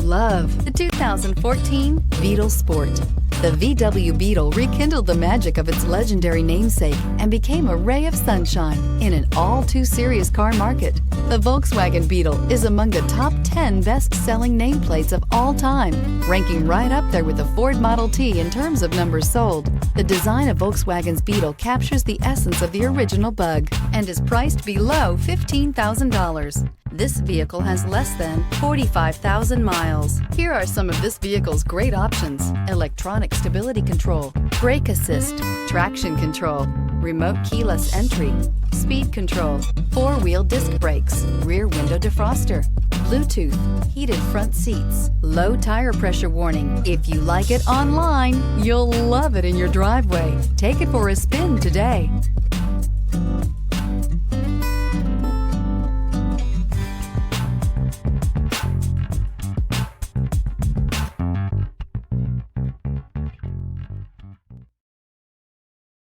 love the 2014 Beetle Sport. The VW Beetle rekindled the magic of its legendary namesake and became a ray of sunshine in an all-too-serious car market. The Volkswagen Beetle is among the top 10 best-selling nameplates of all time, ranking right up there with the Ford Model T in terms of numbers sold. The design of Volkswagen's Beetle captures the essence of the original bug and is priced below $15,000. This vehicle has less than 45,000 miles. Here are some of this vehicle's great options: electronic stability control, brake assist, traction control, remote keyless entry, speed control, four-wheel disc brakes, rear window defroster, Bluetooth, heated front seats, low tire pressure warning. If you like it online, you'll love it in your driveway. Take it for a spin today.